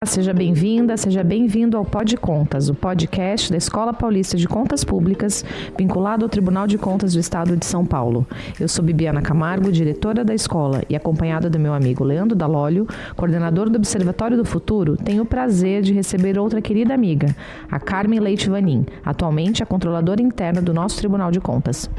Seja bem-vinda, seja bem-vindo ao Pod Contas, o podcast da Escola Paulista de Contas Públicas, vinculado ao Tribunal de Contas do Estado de São Paulo. Eu sou Bibiana Camargo, diretora da escola, e acompanhada do meu amigo Leandro Dalólio, coordenador do Observatório do Futuro, tenho o prazer de receber outra querida amiga, a Carmen Leite Vanin, atualmente a controladora interna do nosso Tribunal de Contas.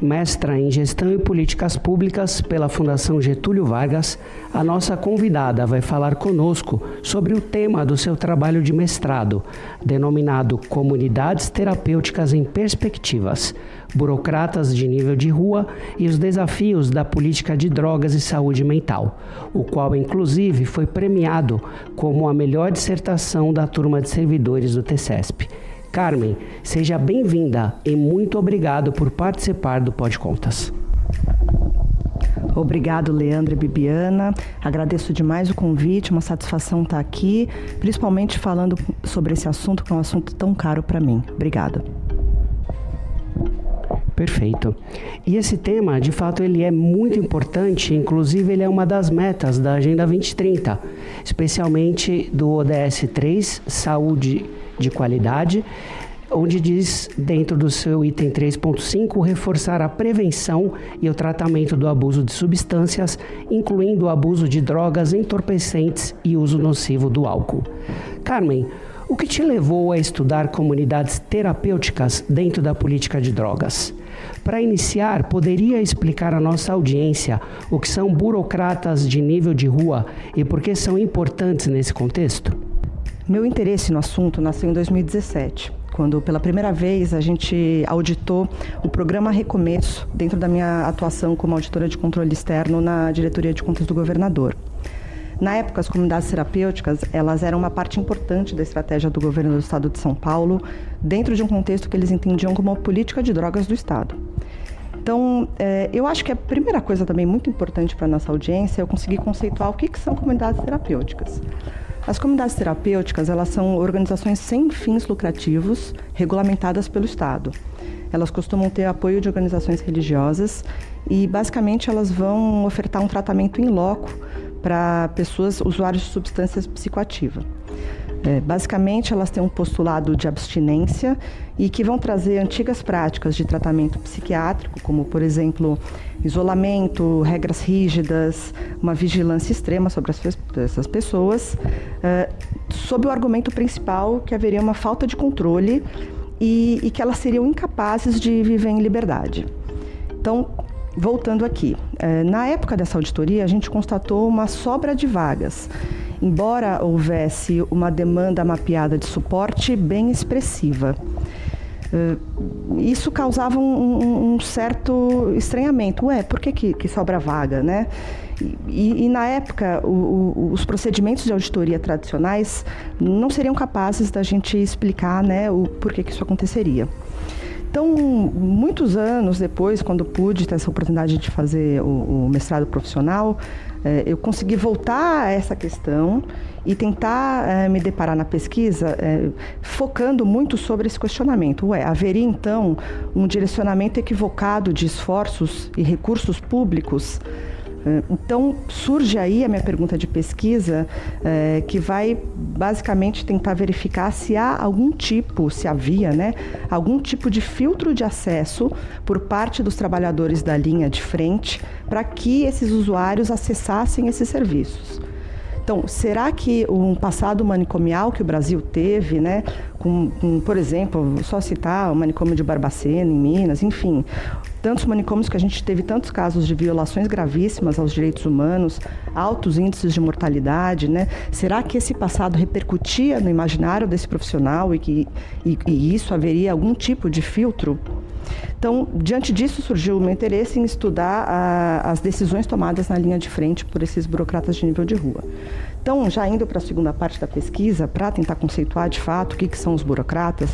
Mestra em Gestão e Políticas Públicas pela Fundação Getúlio Vargas, a nossa convidada vai falar conosco sobre o tema do seu trabalho de mestrado, denominado Comunidades Terapêuticas em Perspectivas, Burocratas de Nível de Rua e os Desafios da Política de Drogas e Saúde Mental, o qual, inclusive, foi premiado como a melhor dissertação da turma de servidores do TCESP. Carmen, seja bem-vinda e muito obrigado por participar do Pod Contas. Obrigado, Leandro e Bibiana. Agradeço demais o convite, uma satisfação estar aqui, principalmente falando sobre esse assunto, que é um assunto tão caro para mim. Obrigada. Perfeito. E esse tema, de fato, ele é muito importante, inclusive ele é uma das metas da Agenda 2030, especialmente do ODS 3, Saúde de Qualidade, onde diz, dentro do seu item 3.5, reforçar a prevenção e o tratamento do abuso de substâncias, incluindo o abuso de drogas entorpecentes e uso nocivo do álcool. Carmen, o que te levou a estudar comunidades terapêuticas dentro da política de drogas? Para iniciar, poderia explicar à nossa audiência o que são burocratas de nível de rua e por que são importantes nesse contexto? Meu interesse no assunto nasceu em 2017, quando pela primeira vez a gente auditou o programa Recomeço dentro da minha atuação como auditora de controle externo na diretoria de contas do governador. Na época, as comunidades terapêuticas, elas eram uma parte importante da estratégia do governo do estado de São Paulo, dentro de um contexto que eles entendiam como a política de drogas do estado. Então, eu acho que a primeira coisa também muito importante para a nossa audiência é eu conseguir conceituar o que são comunidades terapêuticas. As comunidades terapêuticas, elas são organizações sem fins lucrativos, regulamentadas pelo Estado. Elas costumam ter apoio de organizações religiosas e, basicamente, elas vão ofertar um tratamento in loco para pessoas usuários de substâncias psicoativas. Basicamente, elas têm um postulado de abstinência e que vão trazer antigas práticas de tratamento psiquiátrico, como, por exemplo, isolamento, regras rígidas, uma vigilância extrema sobre essas pessoas, sob o argumento principal que haveria uma falta de controle e que elas seriam incapazes de viver em liberdade. Então, voltando aqui, na época dessa auditoria, a gente constatou uma sobra de vagas, embora houvesse uma demanda mapeada de suporte bem expressiva. Isso causava um certo estranhamento. Por que sobra vaga, né? E na época, os procedimentos de auditoria tradicionais não seriam capazes da gente explicar, né, o porquê que isso aconteceria. Então, muitos anos depois, quando pude ter essa oportunidade de fazer o mestrado profissional, eu consegui voltar a essa questão e tentar me deparar na pesquisa focando muito sobre esse questionamento. Haveria, então, um direcionamento equivocado de esforços e recursos públicos? Então, surge aí a minha pergunta de pesquisa, que vai basicamente tentar verificar se há se havia, né, algum tipo de filtro de acesso por parte dos trabalhadores da linha de frente para que esses usuários acessassem esses serviços. Então, será que um passado manicomial que o Brasil teve, né, por exemplo, só citar o manicômio de Barbacena, em Minas, enfim, tantos manicômios que a gente teve tantos casos de violações gravíssimas aos direitos humanos, altos índices de mortalidade, né? Será que esse passado repercutia no imaginário desse profissional e isso haveria algum tipo de filtro? Então, diante disso, surgiu o meu interesse em estudar as decisões tomadas na linha de frente por esses burocratas de nível de rua. Então, já indo para a segunda parte da pesquisa, para tentar conceituar de fato o que são os burocratas,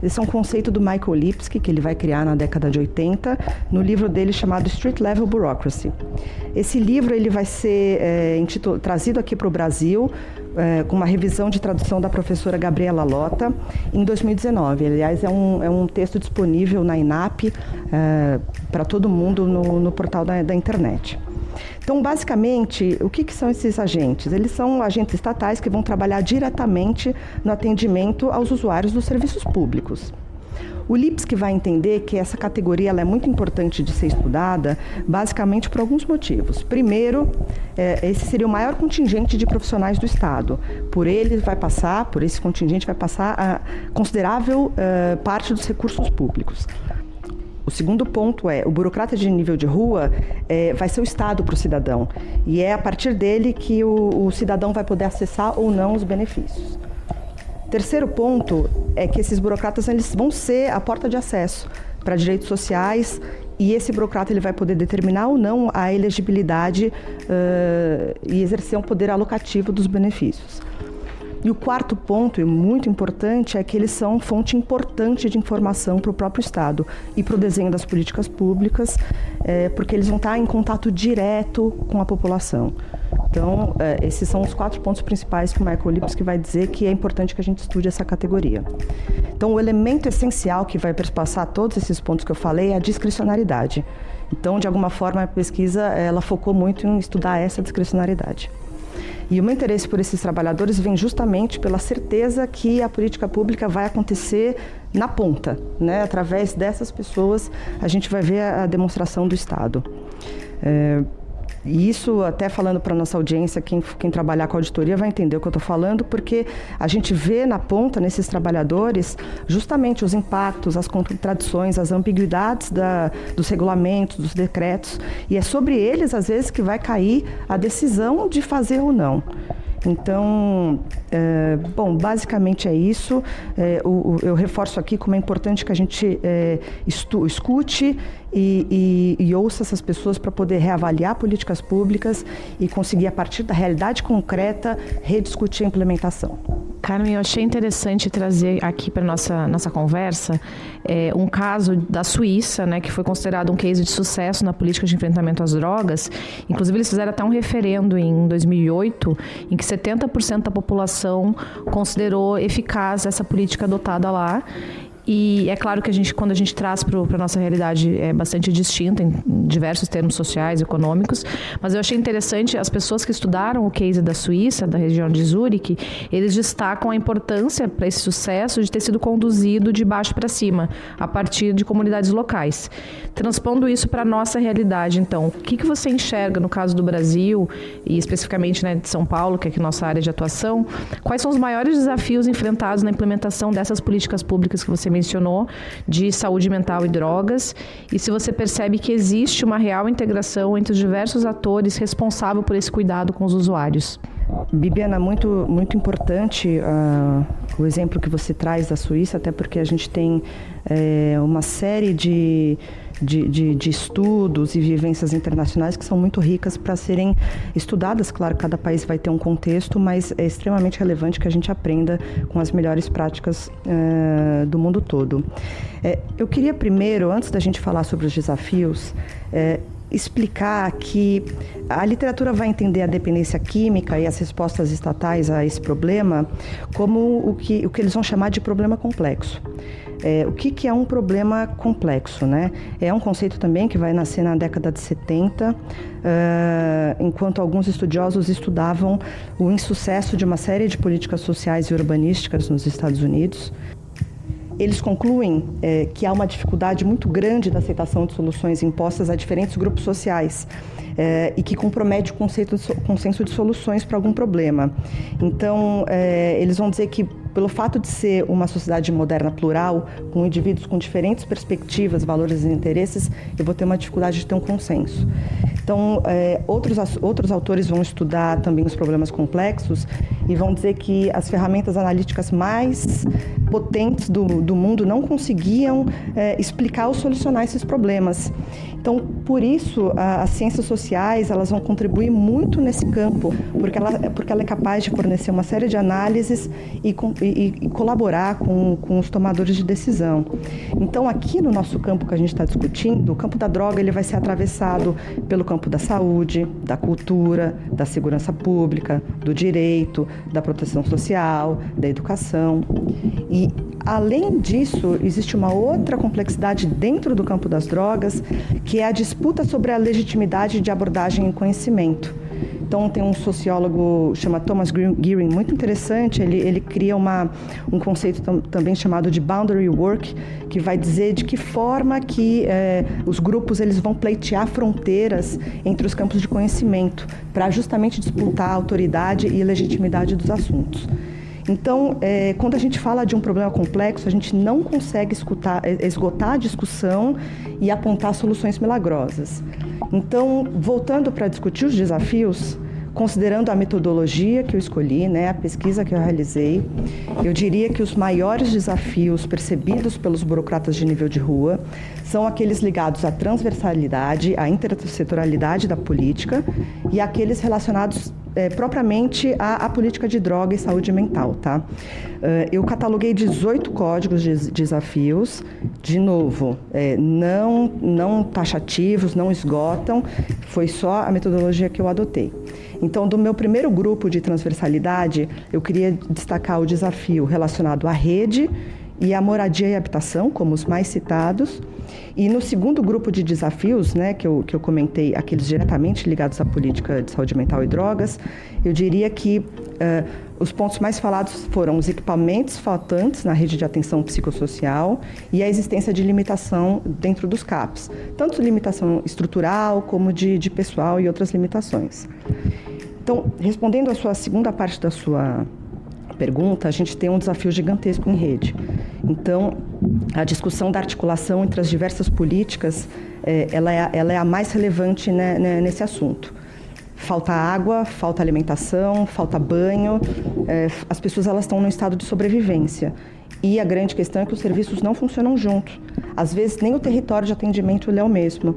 esse é um conceito do Michael Lipsky, que ele vai criar na década de 80, no livro dele chamado Street Level Bureaucracy. Esse livro ele vai ser trazido aqui para o Brasil, com uma revisão de tradução da professora Gabriela Lota, em 2019. Aliás, é um texto disponível na INAP para todo mundo no portal da internet. Então, basicamente, o que são esses agentes? Eles são agentes estatais que vão trabalhar diretamente no atendimento aos usuários dos serviços públicos. O Lipsky vai entender que essa categoria ela é muito importante de ser estudada, basicamente por alguns motivos. Primeiro, esse seria o maior contingente de profissionais do Estado. Por esse contingente vai passar a considerável parte dos recursos públicos. O segundo ponto o burocrata de nível de rua vai ser o Estado para o cidadão. E é a partir dele que o cidadão vai poder acessar ou não os benefícios. Terceiro ponto é que esses burocratas eles vão ser a porta de acesso para direitos sociais e esse burocrata ele vai poder determinar ou não a elegibilidade e exercer um poder alocativo dos benefícios. E o quarto ponto, e muito importante, é que eles são fonte importante de informação para o próprio Estado e para o desenho das políticas públicas, porque eles vão estar em contato direto com a população. Então, esses são os 4 pontos principais que o Michael Lipsky vai dizer que é importante que a gente estude essa categoria. Então, o elemento essencial que vai perpassar todos esses pontos que eu falei é a discricionariedade. Então, de alguma forma, a pesquisa ela focou muito em estudar essa discricionariedade. E o meu interesse por esses trabalhadores vem justamente pela certeza que a política pública vai acontecer na ponta, né? Através dessas pessoas, a gente vai ver a demonstração do Estado. E isso, até falando para a nossa audiência, quem trabalhar com auditoria vai entender o que eu estou falando, porque a gente vê na ponta, nesses trabalhadores, justamente os impactos, as contradições, as ambiguidades dos regulamentos, dos decretos, e é sobre eles, às vezes, que vai cair a decisão de fazer ou não. Então, basicamente é isso. Eu reforço aqui como é importante que a gente escute e ouça essas pessoas para poder reavaliar políticas públicas e conseguir, a partir da realidade concreta, rediscutir a implementação. Carmen, eu achei interessante trazer aqui para nossa conversa um caso da Suíça, né, que foi considerado um case de sucesso na política de enfrentamento às drogas. Inclusive, eles fizeram até um referendo em 2008, em que 70% da população considerou eficaz essa política adotada lá. E é claro que quando a gente traz para a nossa realidade é bastante distinta em diversos termos sociais, econômicos, mas eu achei interessante, as pessoas que estudaram o case da Suíça, da região de Zurique, eles destacam a importância para esse sucesso de ter sido conduzido de baixo para cima, a partir de comunidades locais. Transpondo isso para a nossa realidade, então, o que você enxerga no caso do Brasil, e especificamente, né, de São Paulo, que é aqui nossa área de atuação, quais são os maiores desafios enfrentados na implementação dessas políticas públicas que você mencionou, de saúde mental e drogas, e se você percebe que existe uma real integração entre os diversos atores responsáveis por esse cuidado com os usuários? Bibiana, muito, muito importante o exemplo que você traz da Suíça, até porque a gente tem uma série de estudos e vivências internacionais que são muito ricas para serem estudadas. Claro, cada país vai ter um contexto, mas é extremamente relevante que a gente aprenda com as melhores práticas do mundo todo. Eu queria primeiro, antes da gente falar sobre os desafios, explicar que a literatura vai entender a dependência química e as respostas estatais a esse problema como o que eles vão chamar de problema complexo. O que é um problema complexo, né? É um conceito também que vai nascer na década de 70, enquanto alguns estudiosos estudavam o insucesso de uma série de políticas sociais e urbanísticas nos Estados Unidos. Eles concluem que há uma dificuldade muito grande da aceitação de soluções impostas a diferentes grupos sociais e que compromete o consenso de soluções para algum problema. Então, eles vão dizer que, pelo fato de ser uma sociedade moderna plural, com indivíduos com diferentes perspectivas, valores e interesses, eu vou ter uma dificuldade de ter um consenso. Então, outros autores vão estudar também os problemas complexos e vão dizer que as ferramentas analíticas mais potentes do mundo não conseguiam explicar ou solucionar esses problemas. Então, por isso, as ciências sociais elas vão contribuir muito nesse campo, porque ela é capaz de fornecer uma série de análises e colaborar com os tomadores de decisão. Então, aqui no nosso campo que a gente está discutindo, o campo da droga ele vai ser atravessado pelo campo da saúde, da cultura, da segurança pública, do direito, da proteção social, da educação. E E, além disso, existe uma outra complexidade dentro do campo das drogas, que é a disputa sobre a legitimidade de abordagem em conhecimento. Então, tem um sociólogo chamado Thomas Gearing, muito interessante, ele cria um conceito também chamado de boundary work, que vai dizer de que forma que os grupos eles vão pleitear fronteiras entre os campos de conhecimento, para justamente disputar a autoridade e legitimidade dos assuntos. Então, quando a gente fala de um problema complexo, a gente não consegue esgotar a discussão e apontar soluções milagrosas. Então, voltando para discutir os desafios, considerando a metodologia que eu escolhi, a pesquisa que eu realizei, eu diria que os maiores desafios percebidos pelos burocratas de nível de rua são aqueles ligados à transversalidade, à intersetorialidade da política e aqueles relacionados propriamente à política de droga e saúde mental, tá? Eu cataloguei 18 códigos de desafios, de novo, não taxativos, não esgotam, foi só a metodologia que eu adotei. Então, do meu primeiro grupo de transversalidade, eu queria destacar o desafio relacionado à rede e à moradia e habitação, como os mais citados. E no segundo grupo de desafios, que eu comentei, aqueles diretamente ligados à política de saúde mental e drogas, eu diria que os pontos mais falados foram os equipamentos faltantes na rede de atenção psicossocial e a existência de limitação dentro dos CAPs, tanto limitação estrutural como de pessoal e outras limitações. Então, respondendo à sua segunda parte da sua pergunta, a gente tem um desafio gigantesco em rede. Então, a discussão da articulação entre as diversas políticas, ela é a mais relevante nesse assunto. Falta água, falta alimentação, falta banho, as pessoas elas estão num estado de sobrevivência. E a grande questão é que os serviços não funcionam juntos. Às vezes, nem o território de atendimento é o mesmo.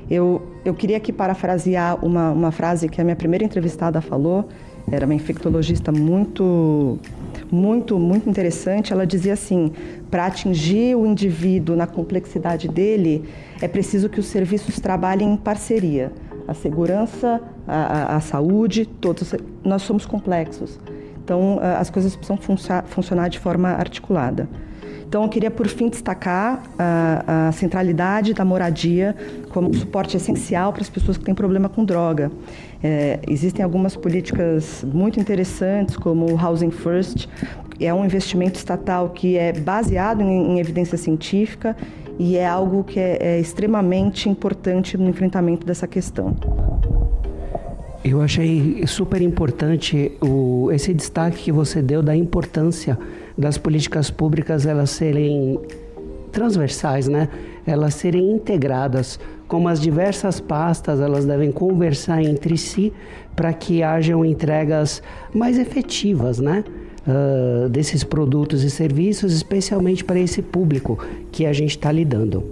Eu queria aqui parafrasear uma frase que a minha primeira entrevistada falou, era uma infectologista muito interessante. Ela dizia assim: para atingir o indivíduo na complexidade dele, é preciso que os serviços trabalhem em parceria. A segurança, a saúde, todos nós somos complexos. Então, as coisas precisam funcionar de forma articulada. Então, eu queria, por fim, destacar a centralidade da moradia como um suporte essencial para as pessoas que têm problema com droga. Existem algumas políticas muito interessantes, como o Housing First, é um investimento estatal que é baseado em evidência científica e é algo que é extremamente importante no enfrentamento dessa questão. Eu achei super importante esse destaque que você deu da importância das políticas públicas elas serem transversais, Elas serem integradas, como as diversas pastas elas devem conversar entre si para que hajam entregas mais efetivas, desses produtos e serviços, especialmente para esse público que a gente está lidando.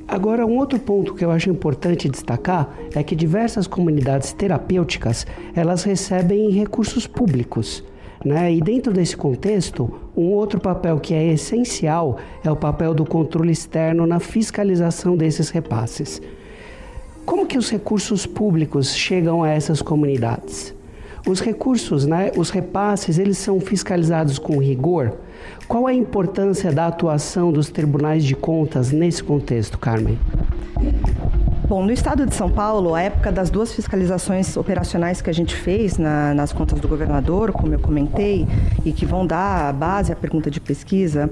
Agora, um outro ponto que eu acho importante destacar é que diversas comunidades terapêuticas, elas recebem recursos públicos, E dentro desse contexto, um outro papel que é essencial é o papel do controle externo na fiscalização desses repasses. Como que os recursos públicos chegam a essas comunidades? Os recursos, os repasses, eles são fiscalizados com rigor? Qual a importância da atuação dos tribunais de contas nesse contexto, Carmen? Bom, no estado de São Paulo, a época das 2 fiscalizações operacionais que a gente fez nas contas do governador, como eu comentei, e que vão dar a base à pergunta de pesquisa,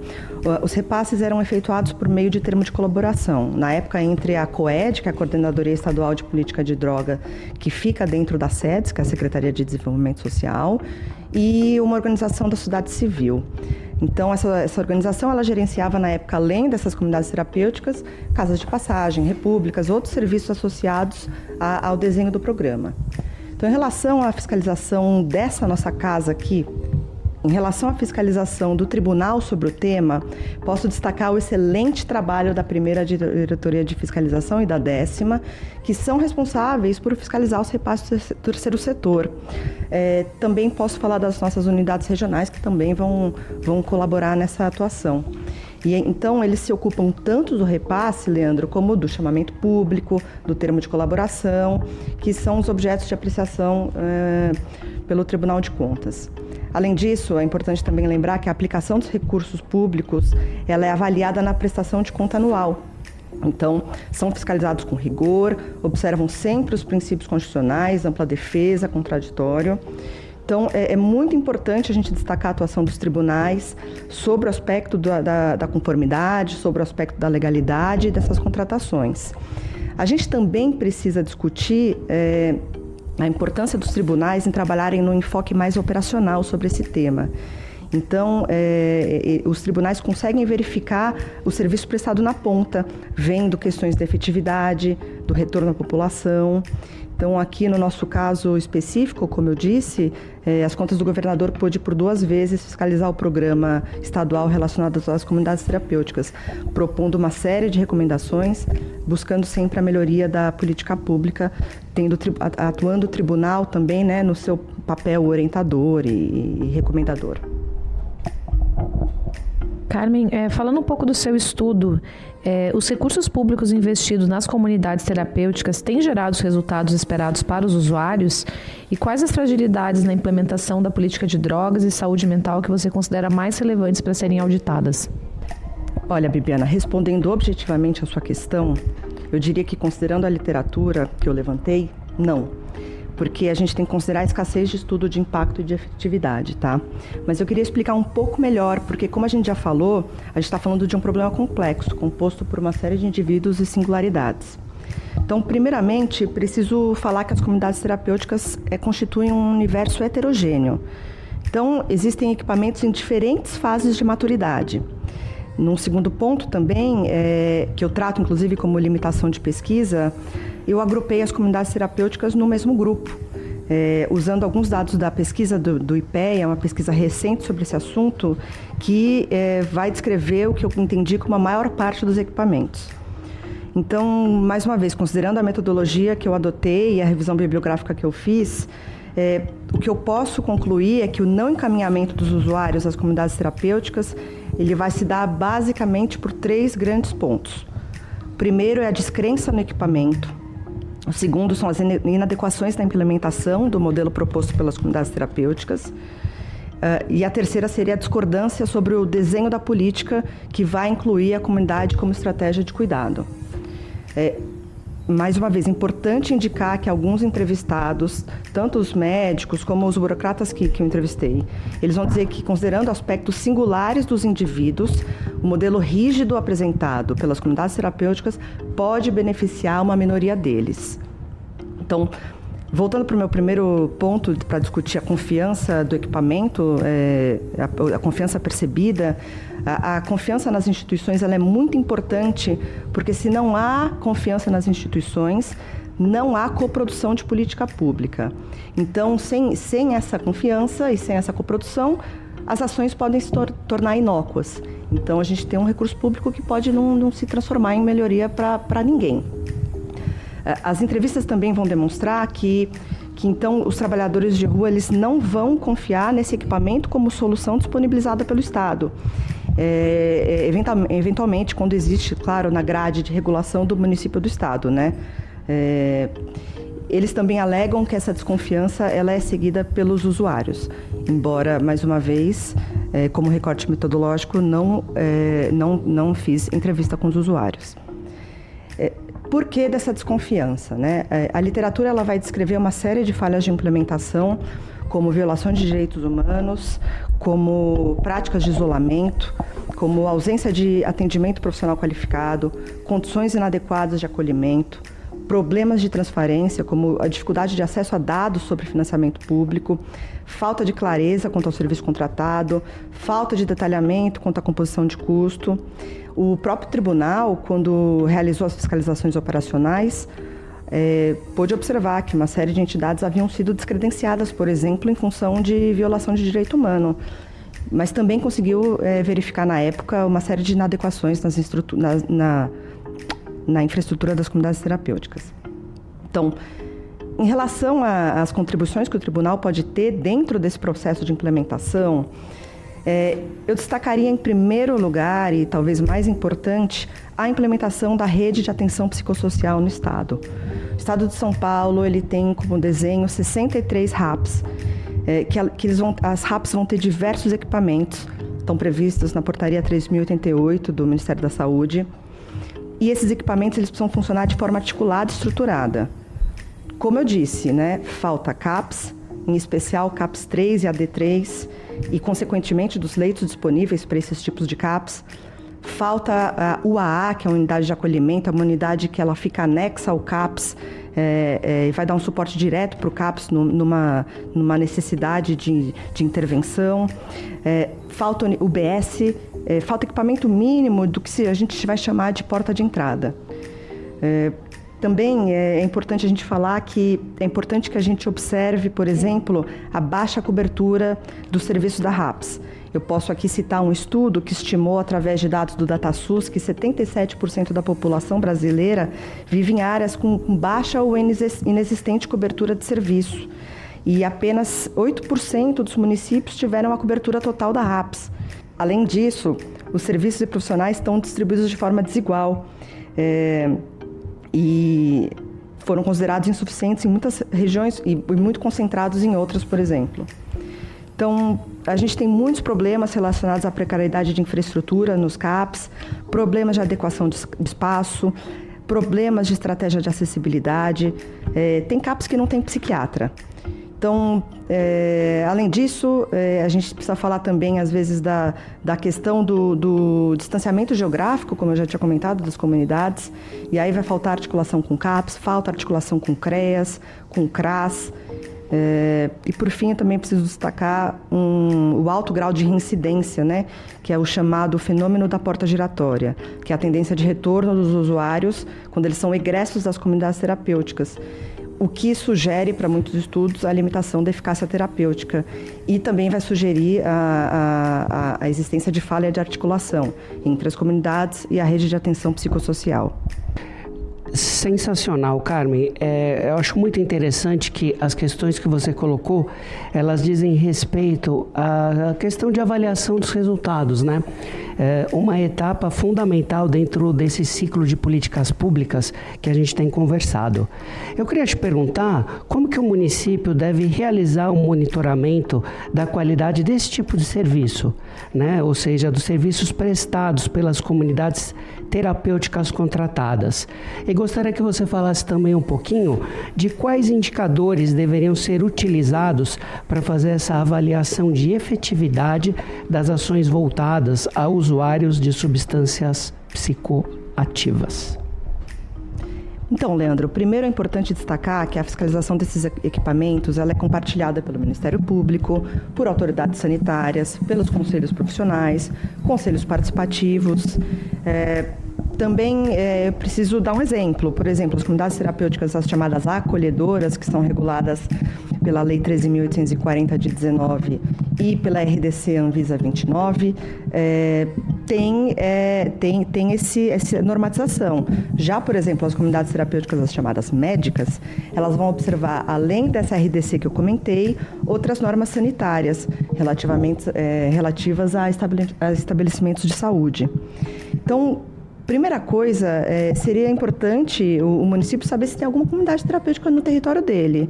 os repasses eram efetuados por meio de termo de colaboração. Na época, entre a COED, que é a Coordenadoria Estadual de Política de Droga, que fica dentro da SEDES, que é a Secretaria de Desenvolvimento Social, e uma organização da sociedade civil. Então, essa organização, ela gerenciava, na época, além dessas comunidades terapêuticas, casas de passagem, repúblicas, outros serviços associados ao desenho do programa. Então, em relação à fiscalização dessa nossa casa aqui, em relação à fiscalização do tribunal sobre o tema, posso destacar o excelente trabalho da primeira diretoria de fiscalização e da 10ª, que são responsáveis por fiscalizar os repasses do terceiro setor. Também posso falar das nossas unidades regionais, que também vão colaborar nessa atuação. E então, eles se ocupam tanto do repasse, Leandro, como do chamamento público, do termo de colaboração, que são os objetos de apreciação pelo Tribunal de Contas. Além disso, é importante também lembrar que a aplicação dos recursos públicos ela é avaliada na prestação de conta anual. Então, são fiscalizados com rigor, observam sempre os princípios constitucionais, ampla defesa, contraditório. Então, é muito importante a gente destacar a atuação dos tribunais sobre o aspecto da conformidade, sobre o aspecto da legalidade dessas contratações. A gente também precisa discutir a importância dos tribunais em trabalharem no enfoque mais operacional sobre esse tema. Então, os tribunais conseguem verificar o serviço prestado na ponta, vendo questões de efetividade, do retorno à população. Então, aqui no nosso caso específico, como eu disse, as contas do governador pôde por 2 vezes fiscalizar o programa estadual relacionado às comunidades terapêuticas, propondo uma série de recomendações, buscando sempre a melhoria da política pública, atuando o tribunal também, né, no seu papel orientador e recomendador. Carmen, falando um pouco do seu estudo, os recursos públicos investidos nas comunidades terapêuticas têm gerado os resultados esperados para os usuários? E quais as fragilidades na implementação da política de drogas e saúde mental que você considera mais relevantes para serem auditadas? Olha, Bibiana, respondendo objetivamente a sua questão, eu diria que, considerando a literatura que eu levantei, não. Porque a gente tem que considerar a escassez de estudo de impacto e de efetividade, tá? Mas eu queria explicar um pouco melhor, porque como a gente já falou, a gente está falando de um problema complexo, composto por uma série de indivíduos e singularidades. Então, primeiramente, preciso falar que as comunidades terapêuticas constituem um universo heterogêneo. Então, existem equipamentos em diferentes fases de maturidade. Num segundo ponto também, que eu trato inclusive como limitação de pesquisa, eu agrupei as comunidades terapêuticas no mesmo grupo, usando alguns dados da pesquisa do IPEA, uma pesquisa recente sobre esse assunto, que vai descrever o que eu entendi como a maior parte dos equipamentos. Então, mais uma vez, considerando a metodologia que eu adotei e a revisão bibliográfica que eu fiz, o que eu posso concluir é que o não encaminhamento dos usuários às comunidades terapêuticas, ele vai se dar basicamente por 3 grandes pontos. O primeiro é a descrença no equipamento. O segundo são as inadequações na implementação do modelo proposto pelas comunidades terapêuticas. E a terceira seria a discordância sobre o desenho da política que vai incluir a comunidade como estratégia de cuidado. Mais uma vez, é importante indicar que alguns entrevistados, tanto os médicos como os burocratas que eu entrevistei, eles vão dizer que, considerando aspectos singulares dos indivíduos, o modelo rígido apresentado pelas comunidades terapêuticas pode beneficiar uma minoria deles. Então, voltando para o meu primeiro ponto para discutir a confiança do equipamento, a confiança percebida, a confiança nas instituições ela é muito importante, porque se não há confiança nas instituições, não há coprodução de política pública. Então, sem essa confiança e sem essa coprodução, as ações podem se tornar inócuas. Então, a gente tem um recurso público que pode não se transformar em melhoria para ninguém. As entrevistas também vão demonstrar que então os trabalhadores de rua eles não vão confiar nesse equipamento como solução disponibilizada pelo Estado. Eventualmente, quando existe, claro, na grade de regulação do município do Estado, né? Eles também alegam que essa desconfiança ela é seguida pelos usuários, embora, mais uma vez, como recorte metodológico, não fiz entrevista com os usuários. Por que dessa desconfiança, né? A literatura ela vai descrever uma série de falhas de implementação, como violação de direitos humanos, como práticas de isolamento, como ausência de atendimento profissional qualificado, condições inadequadas de acolhimento, problemas de transparência, como a dificuldade de acesso a dados sobre financiamento público, falta de clareza quanto ao serviço contratado, falta de detalhamento quanto à composição de custo. O próprio tribunal, quando realizou as fiscalizações operacionais, pôde observar que uma série de entidades haviam sido descredenciadas, por exemplo, em função de violação de direito humano, mas também conseguiu verificar na época uma série de inadequações na infraestrutura das comunidades terapêuticas. Então, em relação às contribuições que o tribunal pode ter dentro desse processo de implementação, eu destacaria em primeiro lugar, e talvez mais importante, a implementação da rede de atenção psicossocial no Estado. O Estado de São Paulo ele tem como desenho 63 RAPs. as RAPs vão ter diversos equipamentos, estão previstos na portaria 3088 do Ministério da Saúde, e esses equipamentos eles precisam funcionar de forma articulada e estruturada. Como eu disse, né, falta CAPS, em especial CAPS 3 e AD3, e consequentemente dos leitos disponíveis para esses tipos de CAPS. Falta a UAA, que é a unidade de acolhimento, uma unidade que ela fica anexa ao CAPS, e vai dar um suporte direto para o CAPS numa necessidade de intervenção. Falta UBS, falta equipamento mínimo do que a gente vai chamar de porta de entrada. Também é importante a gente falar que é importante que a gente observe, por exemplo, a baixa cobertura dos serviços da RAPS. Eu posso aqui citar um estudo que estimou, através de dados do DataSUS, que 77% da população brasileira vive em áreas com baixa ou inexistente cobertura de serviço. E apenas 8% dos municípios tiveram a cobertura total da RAPS. Além disso, os serviços e profissionais estão distribuídos de forma desigual. E foram considerados insuficientes em muitas regiões e muito concentrados em outras, por exemplo. Então, a gente tem muitos problemas relacionados à precariedade de infraestrutura nos CAPs, problemas de adequação de espaço, problemas de estratégia de acessibilidade. Tem CAPs que não tem psiquiatra. Então, além disso, a gente precisa falar também, às vezes, da questão do distanciamento geográfico, como eu já tinha comentado, das comunidades. E aí vai faltar articulação com CAPS, falta articulação com CREAS, com CRAS. E, por fim, eu também preciso destacar o alto grau de reincidência, né, que é o chamado fenômeno da porta giratória, que é a tendência de retorno dos usuários quando eles são egressos das comunidades terapêuticas. O que sugere, para muitos estudos, a limitação da eficácia terapêutica e também vai sugerir a existência de falha de articulação entre as comunidades e a rede de atenção psicossocial. Sensacional, Carmen. Eu acho muito interessante que as questões que você colocou, elas dizem respeito à questão de avaliação dos resultados, né? Uma etapa fundamental dentro desse ciclo de políticas públicas que a gente tem conversado. Eu queria te perguntar como que o município deve realizar um monitoramento da qualidade desse tipo de serviço, né? Ou seja, dos serviços prestados pelas comunidades terapêuticas contratadas. E gostaria que você falasse também um pouquinho de quais indicadores deveriam ser utilizados para fazer essa avaliação de efetividade das ações voltadas a usuários de substâncias psicoativas. Então, Leandro, primeiro é importante destacar que a fiscalização desses equipamentos ela é compartilhada pelo Ministério Público, por autoridades sanitárias, pelos conselhos profissionais, conselhos participativos. Também preciso dar um exemplo. Por exemplo, as comunidades terapêuticas, as chamadas acolhedoras, que são reguladas pela Lei 13.840 de 19 e pela RDC Anvisa 29, tem essa normatização. Já, por exemplo, as comunidades terapêuticas, as chamadas médicas, elas vão observar, além dessa RDC que eu comentei, outras normas sanitárias relativas a estabelecimentos de saúde. Então, primeira coisa, seria importante o município saber se tem alguma comunidade terapêutica no território dele.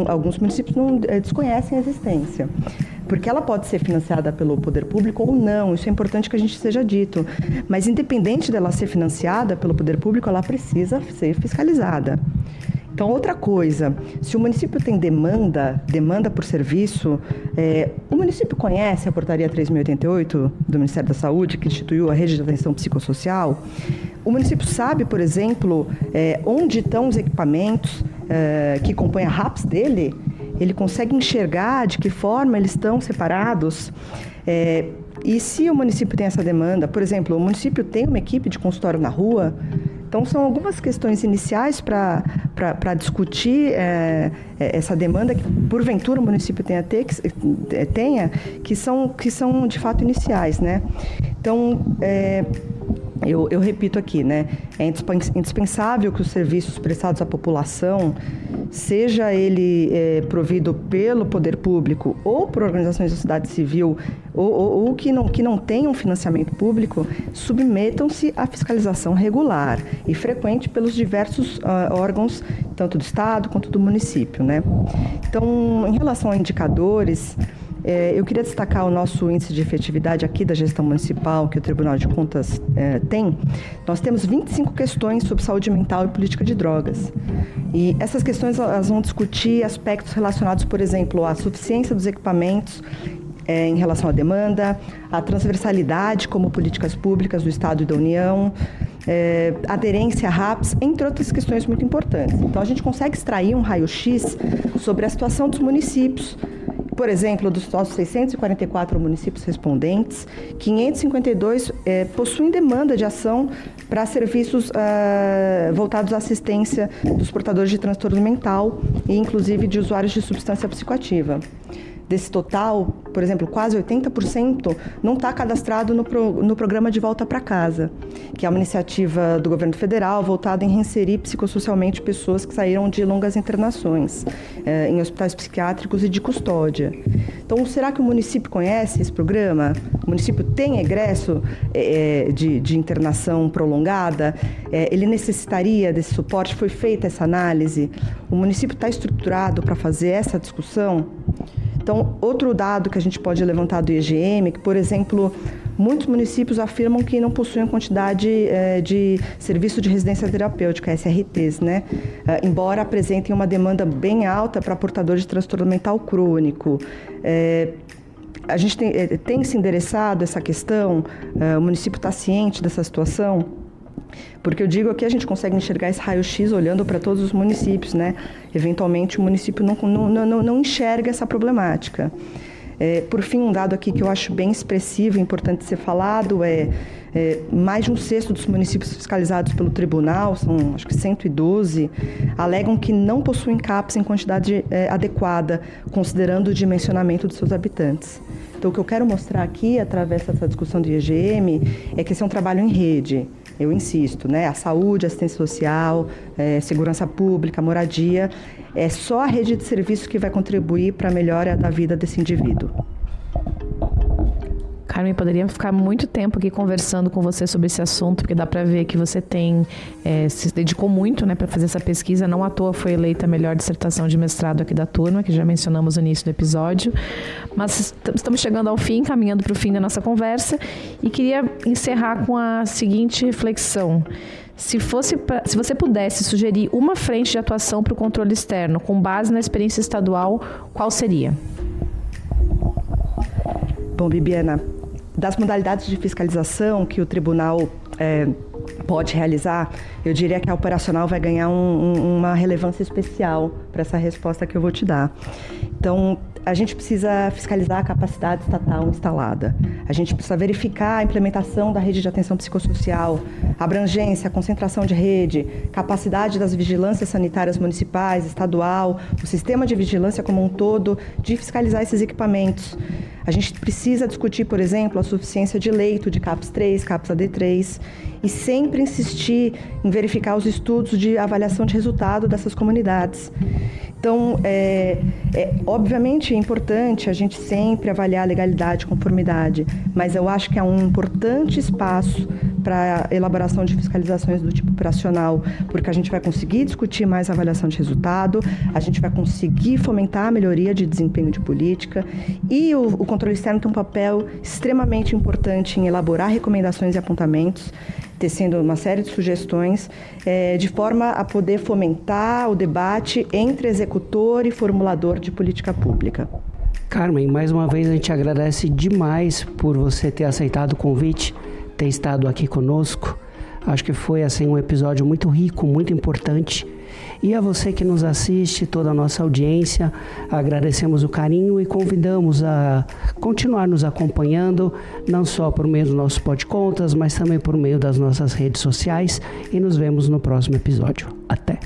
Alguns municípios desconhecem a existência, porque ela pode ser financiada pelo poder público ou não, isso é importante que a gente seja dito. Mas, independente dela ser financiada pelo poder público, ela precisa ser fiscalizada. Então, outra coisa, se o município tem demanda por serviço, o município conhece a portaria 3088 do Ministério da Saúde, que instituiu a rede de atenção psicossocial. O município sabe, por exemplo, onde estão os equipamentos que compõem a RAPS dele, ele consegue enxergar de que forma eles estão separados. E se o município tem essa demanda, por exemplo, o município tem uma equipe de consultório na rua. Então, são algumas questões iniciais para discutir essa demanda que, porventura, o município tenha, que são de fato iniciais, né? Então, Eu repito aqui, né? É indispensável que os serviços prestados à população, seja ele provido pelo poder público ou por organizações da sociedade civil, ou que não tenham financiamento público, submetam-se à fiscalização regular e frequente pelos diversos órgãos, tanto do Estado quanto do município, né? Então, em relação a indicadores, eu queria destacar o nosso índice de efetividade aqui da gestão municipal, que o Tribunal de Contas tem. Nós temos 25 questões sobre saúde mental e política de drogas. E essas questões elas vão discutir aspectos relacionados, por exemplo, à suficiência dos equipamentos em relação à demanda, à transversalidade como políticas públicas do Estado e da União, aderência a RAPs, entre outras questões muito importantes. Então, a gente consegue extrair um raio-x sobre a situação dos municípios. Por exemplo, dos nossos 644 municípios respondentes, 552 possuem demanda de ação para serviços voltados à assistência dos portadores de transtorno mental e, inclusive, de usuários de substância psicoativa. Desse total, por exemplo, quase 80% não está cadastrado no programa de Volta para Casa, que é uma iniciativa do governo federal voltada em reinserir psicossocialmente pessoas que saíram de longas internações em hospitais psiquiátricos e de custódia. Então, será que o município conhece esse programa? O município tem egresso de internação prolongada? Ele necessitaria desse suporte? Foi feita essa análise? O município está estruturado para fazer essa discussão? Então, outro dado que a gente pode levantar do IGM, que, por exemplo, muitos municípios afirmam que não possuem quantidade de serviço de residência terapêutica, SRTs, né? Embora apresentem uma demanda bem alta para portadores de transtorno mental crônico. A gente tem se endereçado essa questão, o município está ciente dessa situação? Porque eu digo que a gente consegue enxergar esse raio-x olhando para todos os municípios, né? Eventualmente o município não enxerga essa problemática. Por fim, um dado aqui que eu acho bem expressivo e importante ser falado mais de 1/6 dos municípios fiscalizados pelo tribunal, são acho que 112, alegam que não possuem CAPs em quantidade adequada, considerando o dimensionamento dos seus habitantes. Então, o que eu quero mostrar aqui, através dessa discussão do IGM, é que esse é um trabalho em rede. Eu insisto, né? A saúde, assistência social, segurança pública, moradia, é só a rede de serviços que vai contribuir para a melhora da vida desse indivíduo. Carmen, poderia ficar muito tempo aqui conversando com você sobre esse assunto, porque dá para ver que você se dedicou muito, né, para fazer essa pesquisa. Não à toa foi eleita a melhor dissertação de mestrado aqui da turma, que já mencionamos no início do episódio. Mas estamos chegando ao fim, caminhando para o fim da nossa conversa, e queria encerrar com a seguinte reflexão. Se você pudesse sugerir uma frente de atuação para o controle externo, com base na experiência estadual, qual seria? Bom, Bibiana, das modalidades de fiscalização que o tribunal pode realizar, eu diria que a operacional vai ganhar uma relevância especial para essa resposta que eu vou te dar. Então, a gente precisa fiscalizar a capacidade estatal instalada. A gente precisa verificar a implementação da rede de atenção psicossocial, a abrangência, a concentração de rede, capacidade das vigilâncias sanitárias municipais, estadual, o sistema de vigilância como um todo, de fiscalizar esses equipamentos. A gente precisa discutir, por exemplo, a suficiência de leito de CAPS 3, CAPS AD3 e sempre insistir em verificar os estudos de avaliação de resultado dessas comunidades. Então, obviamente é importante a gente sempre avaliar a legalidade e conformidade, mas eu acho que é um importante espaço para a elaboração de fiscalizações do tipo operacional, porque a gente vai conseguir discutir mais a avaliação de resultado, a gente vai conseguir fomentar a melhoria de desempenho de política e o controle externo tem um papel extremamente importante em elaborar recomendações e apontamentos, tecendo uma série de sugestões, de forma a poder fomentar o debate entre executor e formulador de política pública. Carmen, mais uma vez a gente agradece demais por você ter aceitado o convite, ter estado aqui conosco. Acho que foi assim, um episódio muito rico, muito importante. E a você que nos assiste, toda a nossa audiência, agradecemos o carinho e convidamos a continuar nos acompanhando, não só por meio do nosso Podcontas, mas também por meio das nossas redes sociais. E nos vemos no próximo episódio. Até!